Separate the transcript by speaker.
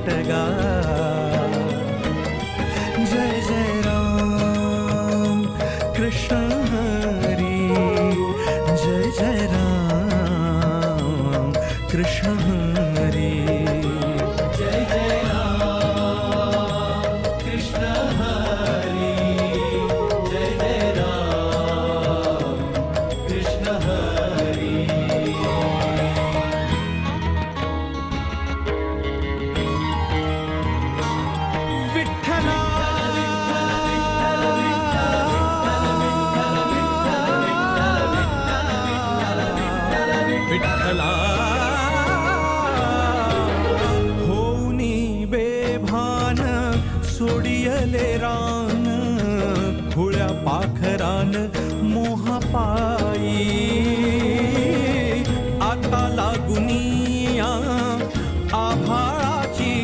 Speaker 1: एकटगा. जय जय राम कृष्ण हरी, जय जय राम कृष्ण हरी. जय जय राम कृष्ण हरी, जय जय राम कृष्ण हरी. विठ्ठला विठ्ठला होऊनी बेभान सोडियले रान, खुळ्या पाखरान मोहा पायी.